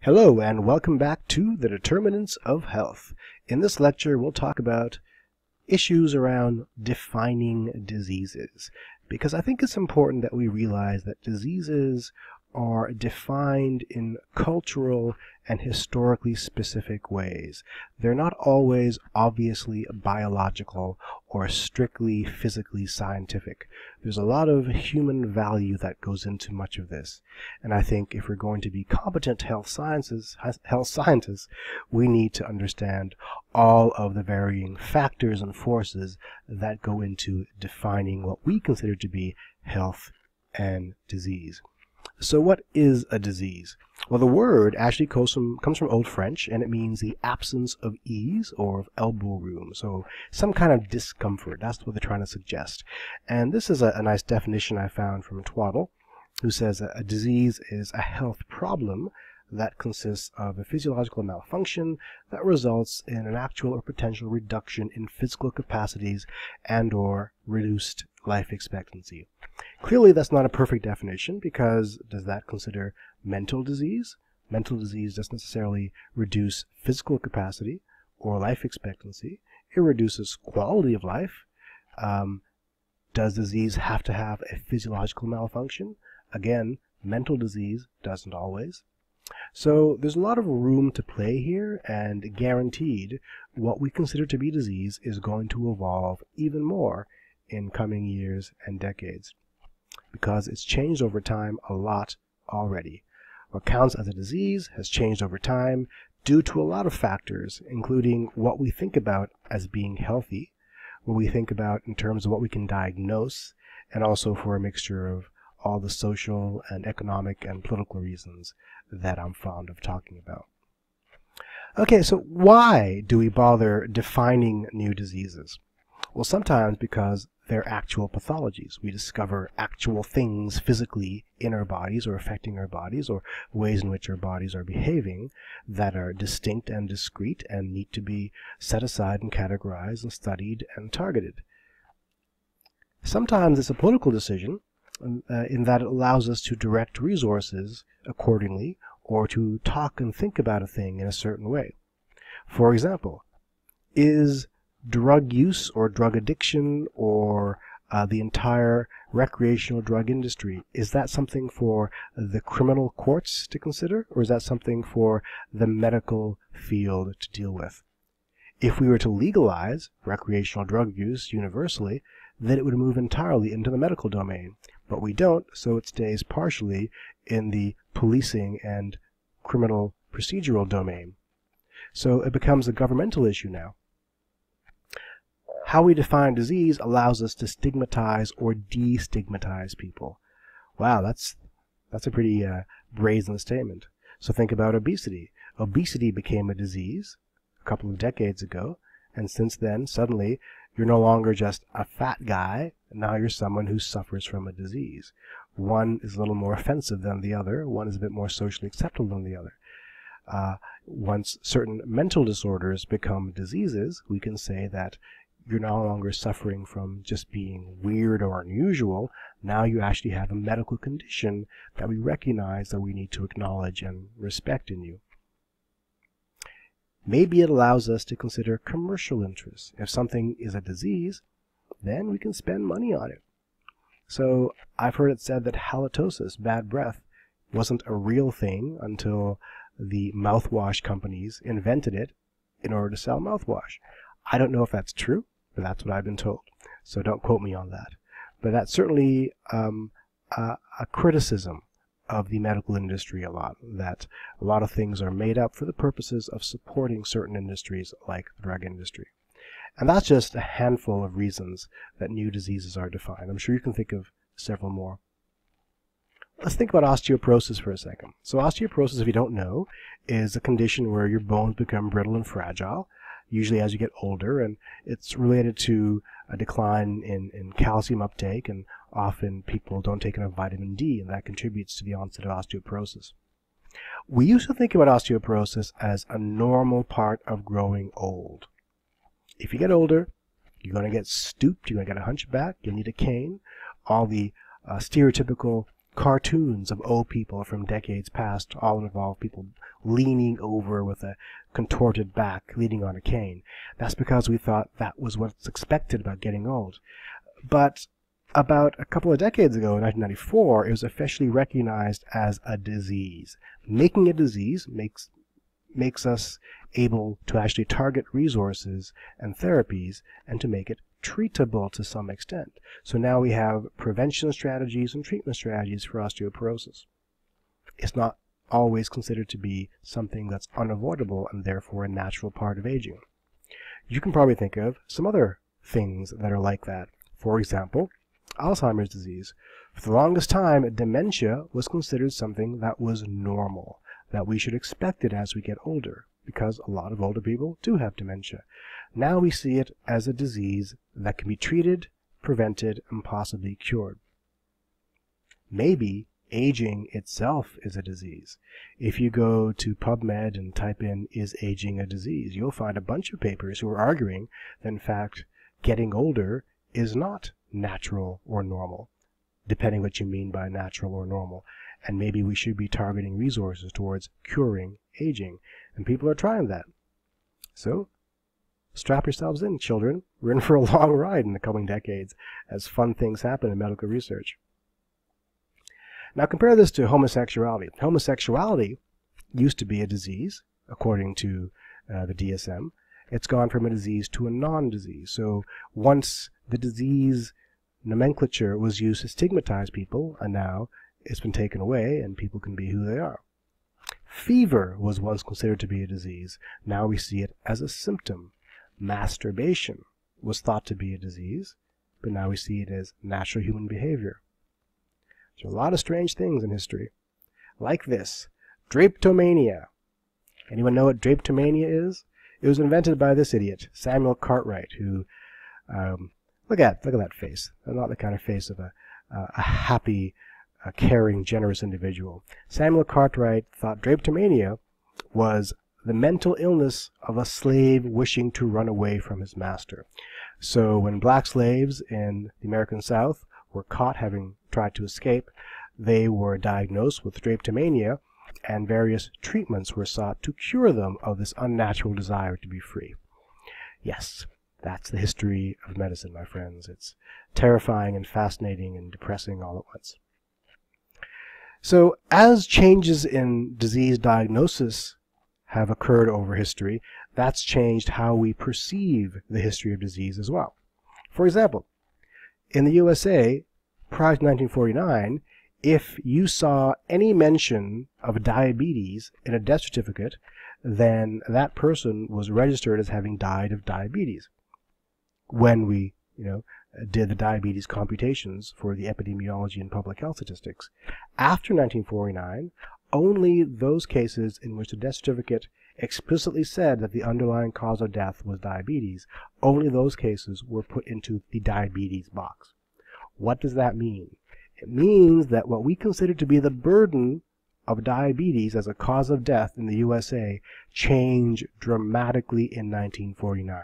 Hello and welcome back to the Determinants of Health. In this lecture we'll talk about issues around defining diseases, because I think it's important that we realize that diseases are defined in cultural and historically specific ways. They're not always obviously biological or strictly physically scientific. There's a lot of human value that goes into much of this. And I think if we're going to be competent health scientists, we need to understand all of the varying factors and forces that go into defining what we consider to be health and disease. So what is a disease? Well, the word actually comes from Old French, and it means the absence of ease or of elbow room. So some kind of discomfort. That's what they're trying to suggest. And this is a nice definition I found from Twaddle, who says that a disease is a health problem that consists of a physiological malfunction that results in an actual or potential reduction in physical capacities and or reduced life expectancy. Clearly that's not a perfect definition, because does that consider mental disease? Mental disease doesn't necessarily reduce physical capacity or life expectancy. It reduces quality of life. Does disease have to have a physiological malfunction? Again, mental disease doesn't always. So there's a lot of room to play here, and guaranteed what we consider to be disease is going to evolve even more in coming years and decades, because it's changed over time a lot already. What counts as a disease has changed over time due to a lot of factors, including what we think about as being healthy, what we think about in terms of what we can diagnose, and also for a mixture of all the social and economic and political reasons that I'm fond of talking about. Okay, so why do we bother defining new diseases? Well, sometimes because they're actual pathologies. We discover actual things physically in our bodies or affecting our bodies, or ways in which our bodies are behaving that are distinct and discrete and need to be set aside and categorized and studied and targeted. Sometimes it's a political decision in that it allows us to direct resources accordingly, or to talk and think about a thing in a certain way. For example, is drug use or drug addiction or the entire recreational drug industry, is that something for the criminal courts to consider, or is that something for the medical field to deal with? If we were to legalize recreational drug use universally, then it would move entirely into the medical domain. But we don't, so it stays partially in the policing and criminal procedural domain. So it becomes a governmental issue now. How we define disease allows us to stigmatize or destigmatize people. Wow, that's a pretty brazen statement. So think about obesity. Obesity became a disease a couple of decades ago, and since then, suddenly, you're no longer just a fat guy, now you're someone who suffers from a disease. One is a little more offensive than the other, one is a bit more socially acceptable than the other. Once certain mental disorders become diseases, we can say that you're no longer suffering from just being weird or unusual. Now you actually have a medical condition that we recognize, that we need to acknowledge and respect in you. Maybe it allows us to consider commercial interests. If something is a disease, then we can spend money on it. So I've heard it said that halitosis, bad breath, wasn't a real thing until the mouthwash companies invented it in order to sell mouthwash. I don't know if that's true, but that's what I've been told. So don't quote me on that. But that's certainly a criticism of the medical industry a lot, that a lot of things are made up for the purposes of supporting certain industries like the drug industry. And that's just a handful of reasons that new diseases are defined. I'm sure you can think of several more. Let's think about osteoporosis for a second. So osteoporosis, if you don't know, is a condition where your bones become brittle and fragile, usually as you get older, and it's related to a decline in calcium uptake, and often people don't take enough vitamin D, and that contributes to the onset of osteoporosis. We used to think about osteoporosis as a normal part of growing old. If you get older, you're going to get stooped, you're going to get a hunchback, you'll need a cane, all the stereotypical cartoons of old people from decades past all involve people leaning over with a contorted back, leaning on a cane. That's because we thought that was what's expected about getting old. But about a couple of decades ago, in 1994, it was officially recognized as a disease. Making a disease makes us able to actually target resources and therapies and to make it treatable to some extent. So now we have prevention strategies and treatment strategies for osteoporosis. It's not always considered to be something that's unavoidable and therefore a natural part of aging. You can probably think of some other things that are like that. For example, Alzheimer's disease. For the longest time, dementia was considered something that was normal, that we should expect it as we get older, because a lot of older people do have dementia. Now we see it as a disease that can be treated, prevented, and possibly cured. Maybe aging itself is a disease. If you go to PubMed and type in, "Is aging a disease?" you'll find a bunch of papers who are arguing that, in fact, getting older is not natural or normal, depending what you mean by natural or normal. And maybe we should be targeting resources towards curing aging. And people are trying that. So, strap yourselves in, children. We're in for a long ride in the coming decades as fun things happen in medical research. Now compare this to homosexuality. Homosexuality used to be a disease, according to the DSM. It's gone from a disease to a non-disease. So once the disease nomenclature was used to stigmatize people, and now it's been taken away and people can be who they are. Fever was once considered to be a disease. Now we see it as a symptom. Masturbation was thought to be a disease, but now we see it as natural human behavior. There's a lot of strange things in history. Like this, Drapetomania. Anyone know what Drapetomania is? It was invented by this idiot, Samuel Cartwright, who, look at that face. Not the kind of face of a happy, caring, generous individual. Samuel Cartwright thought Drapetomania was the mental illness of a slave wishing to run away from his master. So when black slaves in the American South were caught having tried to escape, they were diagnosed with Drapetomania, and various treatments were sought to cure them of this unnatural desire to be free. Yes, that's the history of medicine, my friends. It's terrifying and fascinating and depressing all at once. So as changes in disease diagnosis have occurred over history, that's changed how we perceive the history of disease as well. For example, in the USA, prior to 1949, if you saw any mention of diabetes in a death certificate, then that person was registered as having died of diabetes. When we, did the diabetes computations for the epidemiology and public health statistics. After 1949, only those cases in which the death certificate explicitly said that the underlying cause of death was diabetes, only those cases were put into the diabetes box. What does that mean? It means that what we consider to be the burden of diabetes as a cause of death in the USA changed dramatically in 1949.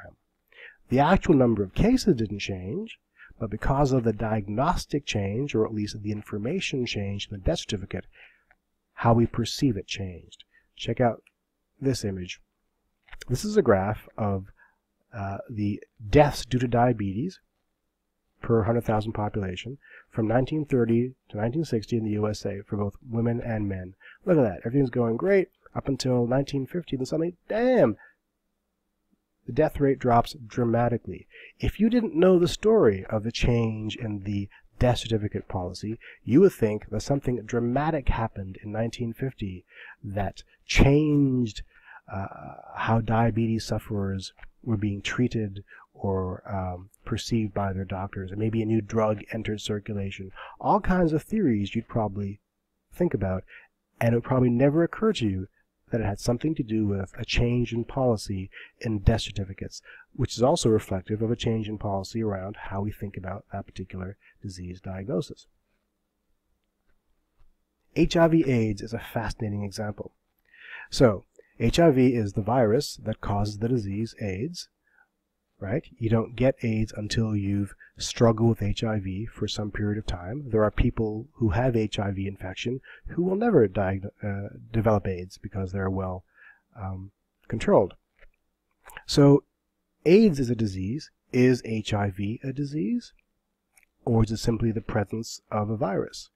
The actual number of cases didn't change, but because of the diagnostic change, or at least the information change in the death certificate, how we perceive it changed. Check out this image. This is a graph of the deaths due to diabetes per 100,000 population from 1930 to 1960 in the USA for both women and men. Look at that. Everything's going great up until 1950, then suddenly, damn, the death rate drops dramatically. If you didn't know the story of the change in the death certificate policy, you would think that something dramatic happened in 1950 that changed how diabetes sufferers were being treated or perceived by their doctors, and maybe a new drug entered circulation. All kinds of theories you'd probably think about, and it would probably never occur to you that it had something to do with a change in policy in death certificates, which is also reflective of a change in policy around how we think about that particular disease diagnosis. HIV/AIDS is a fascinating example. So, HIV is the virus that causes the disease AIDS. right? You don't get AIDS until you've struggled with HIV for some period of time. There are people who have HIV infection who will never develop AIDS because they're well controlled. So AIDS is a disease. Is HIV a disease? Or is it simply the presence of a virus?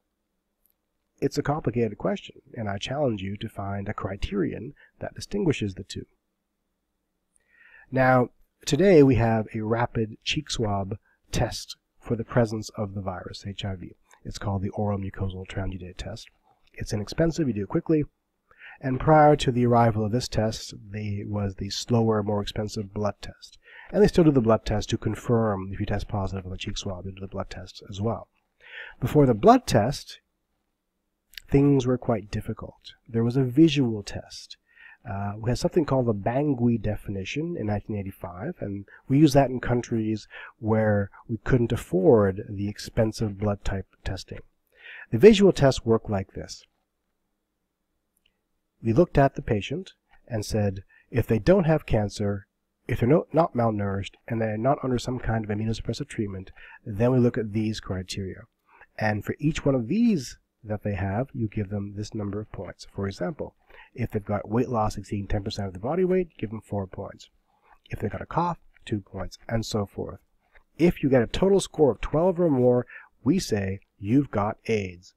It's a complicated question, and I challenge you to find a criterion that distinguishes the two. Now, today we have a rapid cheek swab test for the presence of the virus, HIV. It's called the oral mucosal transudate test. It's inexpensive, you do it quickly, and prior to the arrival of this test, there was the slower, more expensive blood test. And they still do the blood test to confirm if you test positive on the cheek swab, they do the blood test as well. Before the blood test, things were quite difficult. There was a visual test. We had something called the Bangui definition in 1985, and we used that in countries where we couldn't afford the expensive blood type testing. The visual test worked like this. We looked at the patient and said, if they don't have cancer, if they're not malnourished, and they're not under some kind of immunosuppressive treatment, then we look at these criteria. And for each one of these that they have, you give them this number of points. For example, if they've got weight loss exceeding 10% of the body weight, give them 4 points. If they've got a cough, 2 points, and so forth. If you get a total score of 12 or more, we say you've got AIDS.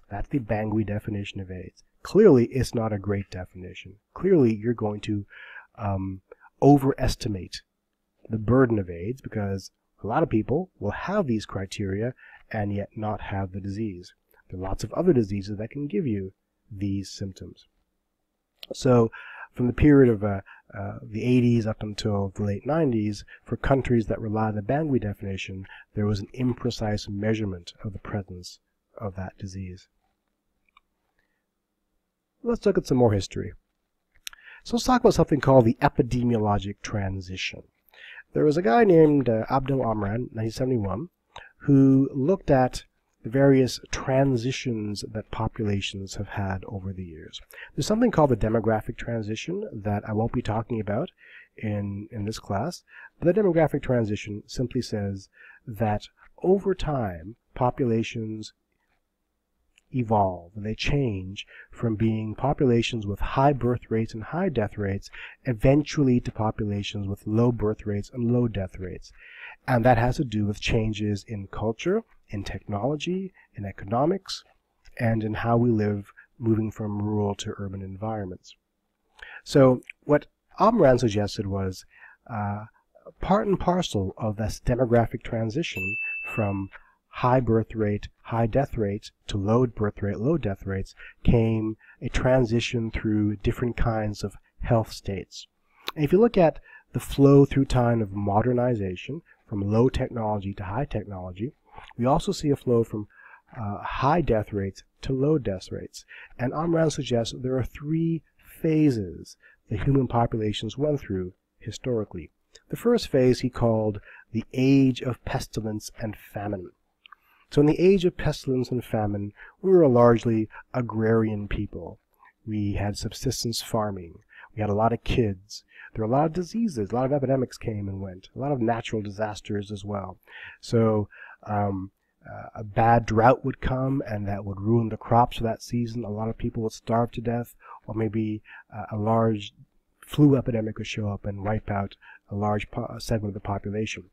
That's the Bangui definition of AIDS. Clearly, it's not a great definition. Clearly, you're going to overestimate the burden of AIDS because a lot of people will have these criteria and yet not have the disease. There are lots of other diseases that can give you these symptoms. So from the period of the 80s up until the late 90s, for countries that rely on the Bangui definition, there was an imprecise measurement of the presence of that disease. Let's look at some more history. So let's talk about something called the Epidemiologic Transition. There was a guy named Abdel Amran, 1971, who looked at the various transitions that populations have had over the years. There's something called the demographic transition that I won't be talking about in this class, but the demographic transition simply says that over time, populations evolve, and they change from being populations with high birth rates and high death rates, eventually to populations with low birth rates and low death rates. And that has to do with changes in culture, in technology, in economics, and in how we live, moving from rural to urban environments. So what Amran suggested was part and parcel of this demographic transition from high birth rate, high death rates to low birth rate, low death rates came a transition through different kinds of health states. And if you look at the flow through time of modernization, from low technology to high technology, we also see a flow from high death rates to low death rates. And Amran suggests there are 3 phases the human populations went through historically. The first phase he called the age of pestilence and famine. So in the age of pestilence and famine, we were a largely agrarian people. We had subsistence farming. We had a lot of kids. There were a lot of diseases. A lot of epidemics came and went. A lot of natural disasters as well. So a bad drought would come and that would ruin the crops for that season. A lot of people would starve to death, or maybe a large flu epidemic would show up and wipe out a large segment of the population.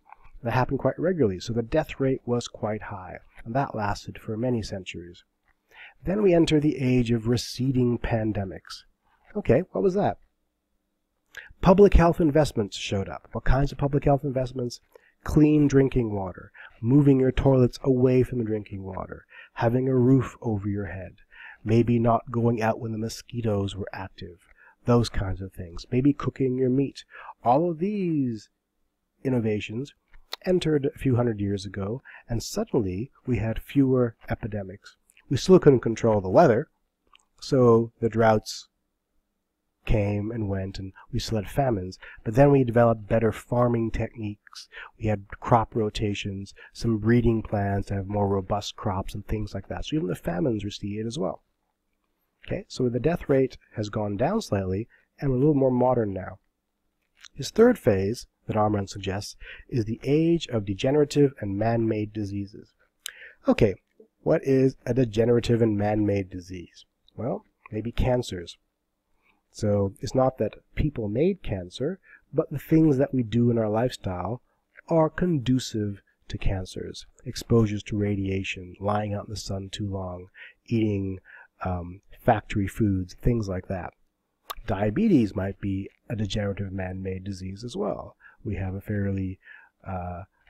That happened quite regularly, so the death rate was quite high, and that lasted for many centuries. Then we enter the age of receding pandemics. Okay, what was that? Public health investments showed up. What kinds of public health investments? Clean drinking water, moving your toilets away from the drinking water, having a roof over your head, maybe not going out when the mosquitoes were active, those kinds of things, maybe cooking your meat. All of these innovations entered a few hundred years ago, and suddenly we had fewer epidemics. We still couldn't control the weather, so the droughts came and went, and we still had famines. But then we developed better farming techniques. We had crop rotations, some breeding plans to have more robust crops and things like that. So even the famines receded as well. Okay, so the death rate has gone down slightly, and we're a little more modern now. His third phase, that Omran suggests is the age of degenerative and man-made diseases. Okay, what is a degenerative and man-made disease? Well, maybe cancers. So it's not that people made cancer, but the things that we do in our lifestyle are conducive to cancers. Exposures to radiation, lying out in the sun too long, eating factory foods, things like that. Diabetes might be a degenerative man-made disease as well. We have a fairly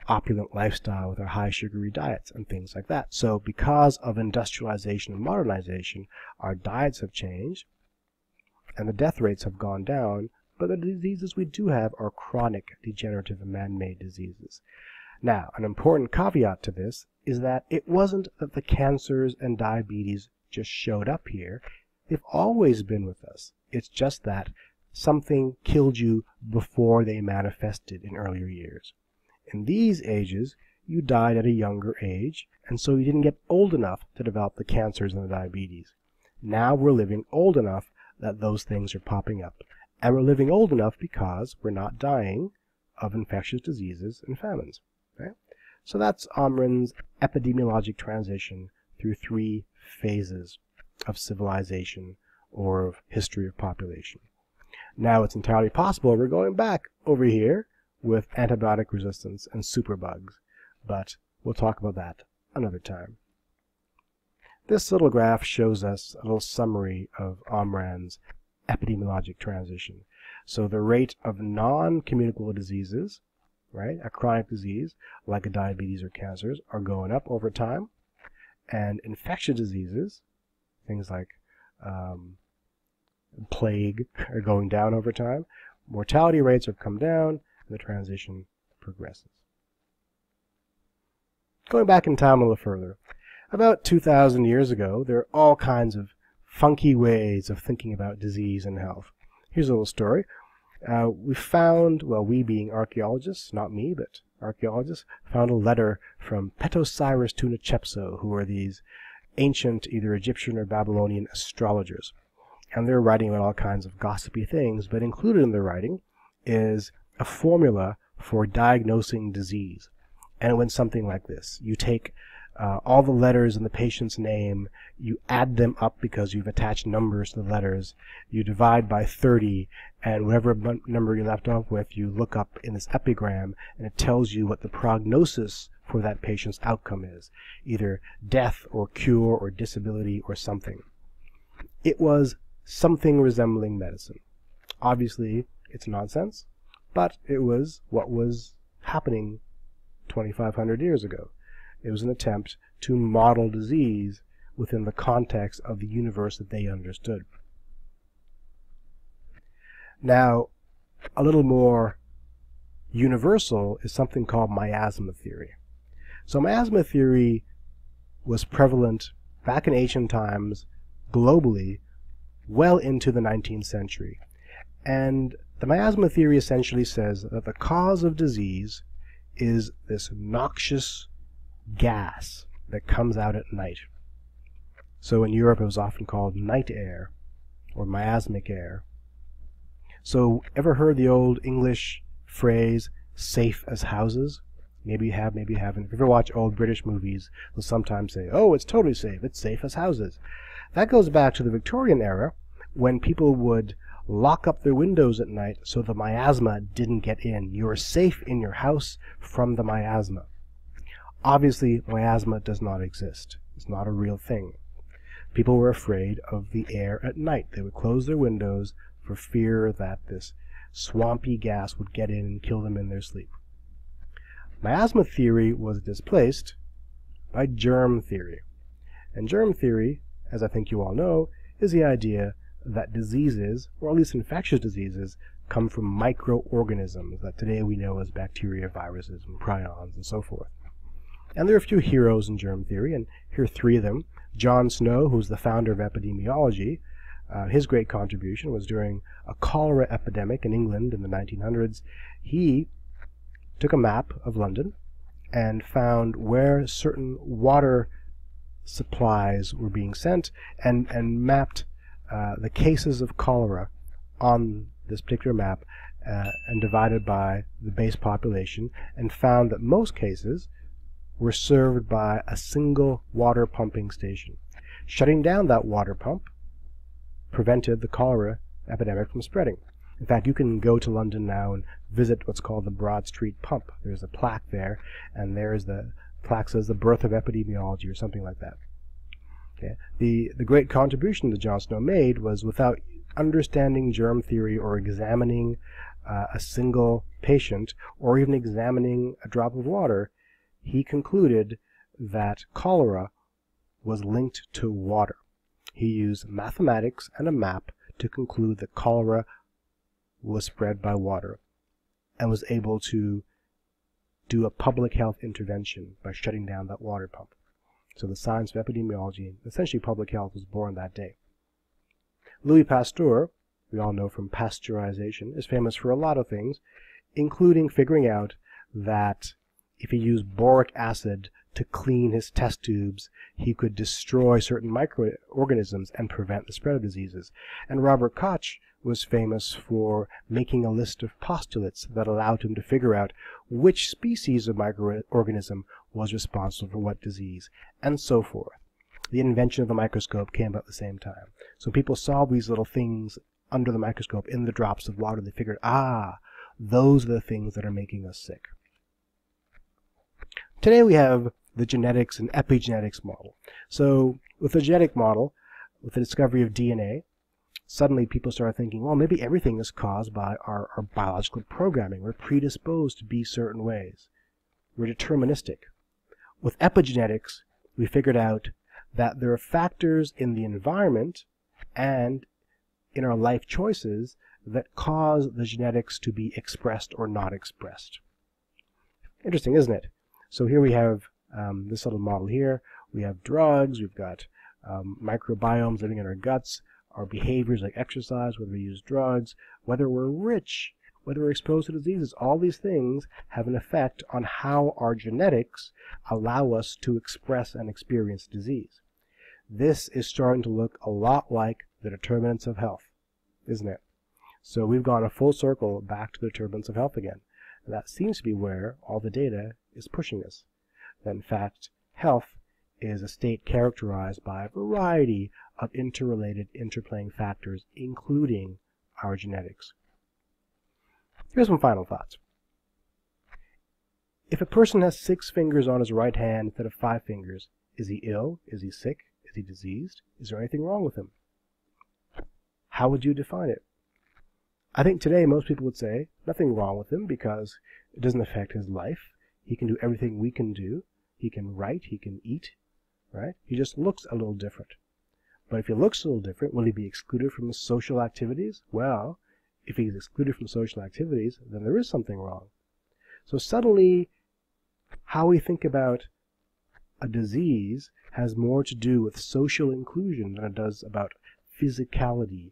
opulent lifestyle with our high sugary diets and things like that. So because of industrialization and modernization, our diets have changed and the death rates have gone down, but the diseases we do have are chronic degenerative and man-made diseases. Now, an important caveat to this is that it wasn't that the cancers and diabetes just showed up here. They've always been with us. It's just that something killed you before they manifested in earlier years. In these ages, you died at a younger age, and so you didn't get old enough to develop the cancers and the diabetes. Now we're living old enough that those things are popping up. And we're living old enough because we're not dying of infectious diseases and famines. Okay? So that's Omran's epidemiologic transition through 3 phases of civilization or of history of population. Now it's entirely possible we're going back over here with antibiotic resistance and superbugs, but we'll talk about that another time. This little graph shows us a little summary of Omran's epidemiologic transition. So the rate of non-communicable diseases, right, a chronic disease like a diabetes or cancers, are going up over time, and infectious diseases, things like plague, are going down over time. Mortality rates have come down, and the transition progresses. Going back in time a little further, about 2,000 years ago, there are all kinds of funky ways of thinking about disease and health. Here's a little story. We found, well, we being archaeologists, not me, but archaeologists, found a letter from Petosiris Tunachepso, who were these ancient, either Egyptian or Babylonian astrologers. And they're writing about all kinds of gossipy things, but included in their writing is a formula for diagnosing disease. And it went something like this. You take all the letters in the patient's name, you add them up because you've attached numbers to the letters, you divide by 30, and whatever number you left off with, you look up in this epigram, and it tells you what the prognosis for that patient's outcome is, either death or cure or disability or something. It was something resembling medicine. Obviously, it's nonsense, but it was what was happening 2,500 years ago. It was an attempt to model disease within the context of the universe that they understood. Now, a little more universal is something called Miasma Theory. So Miasma Theory was prevalent back in ancient times globally well into the 19th century. And the Miasma Theory essentially says that the cause of disease is this noxious gas that comes out at night. So in Europe it was often called night air or miasmic air. So ever heard the old English phrase, safe as houses? Maybe you have, maybe you haven't. If you ever watch old British movies, they'll sometimes say, oh, it's totally safe, it's safe as houses. That goes back to the Victorian era when people would lock up their windows at night so the miasma didn't get in. You are safe in your house from the miasma. Obviously, miasma does not exist. It's not a real thing. People were afraid of the air at night. They would close their windows for fear that this swampy gas would get in and kill them in their sleep. Miasma theory was displaced by germ theory. And germ theory, as I think you all know, is the idea that diseases, or at least infectious diseases, come from microorganisms that today we know as bacteria, viruses, and prions, and so forth. And there are a few heroes in germ theory, and here are 3 of them. John Snow, who's the founder of epidemiology, his great contribution was during a cholera epidemic in England in the 1900s. He took a map of London and found where certain water supplies were being sent and mapped the cases of cholera on this particular map and divided by the base population, and found that most cases were served by a single water pumping station. Shutting down that water pump prevented the cholera epidemic from spreading. In fact, you can go to London now and visit what's called the Broad Street Pump. There's a plaque there, and there's the plaque says the birth of epidemiology or something like that. Okay. The great contribution that John Snow made was, without understanding germ theory or examining a single patient or even examining a drop of water, he concluded that cholera was linked to water. He used mathematics and a map to conclude that cholera was spread by water, and was able to do a public health intervention by shutting down that water pump. So the science of epidemiology, essentially public health, was born that day. Louis Pasteur, we all know from pasteurization, is famous for a lot of things, including figuring out that if he used boric acid to clean his test tubes, he could destroy certain microorganisms and prevent the spread of diseases. And Robert Koch was famous for making a list of postulates that allowed him to figure out which species of microorganism was responsible for what disease, and so forth. The invention of the microscope came about at the same time. So people saw these little things under the microscope in the drops of water. They figured, those are the things that are making us sick. Today we have the genetics and epigenetics model. So with the genetic model, with the discovery of DNA, suddenly people started thinking, well, maybe everything is caused by our biological programming. We're predisposed to be certain ways. We're deterministic. With epigenetics, we figured out that there are factors in the environment and in our life choices that cause the genetics to be expressed or not expressed. Interesting, isn't it? So here we have this little model here. We have drugs, we've got microbiomes living in our guts, our behaviors like exercise, whether we use drugs, whether we're rich, whether we're exposed to diseases. All these things have an effect on how our genetics allow us to express and experience disease. This is starting to look a lot like the determinants of health, isn't it? So we've gone a full circle back to the determinants of health again. And that seems to be where all the data is pushing us. That in fact, health is a state characterized by a variety of interrelated, interplaying factors, including our genetics. Here's some final thoughts. If a person has 6 fingers on his right hand instead of 5 fingers, is he ill? Is he sick? Is he diseased? Is there anything wrong with him? How would you define it? I think today most people would say nothing wrong with him because it doesn't affect his life. He can do everything we can do. He can write, he can eat, right? He just looks a little different. But if he looks a little different, will he be excluded from social activities? Well, if he's excluded from social activities, then there is something wrong. So suddenly, how we think about a disease has more to do with social inclusion than it does about physicality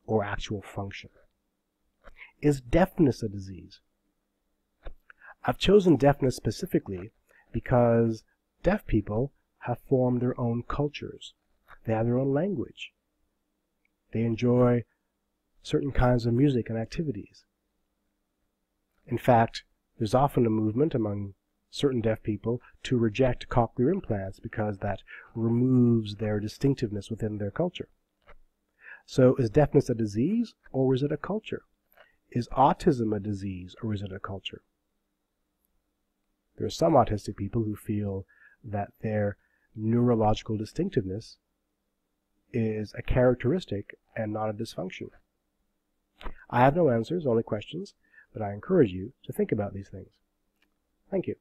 or actual function. Is deafness a disease? I've chosen deafness specifically because deaf people have formed their own cultures. They have their own language. They enjoy certain kinds of music and activities. In fact, there's often a movement among certain deaf people to reject cochlear implants because that removes their distinctiveness within their culture. So is deafness a disease or is it a culture? Is autism a disease or is it a culture? There are some autistic people who feel that their neurological distinctiveness is a characteristic and not a dysfunction. I have no answers, only questions, but I encourage you to think about these things. Thank you.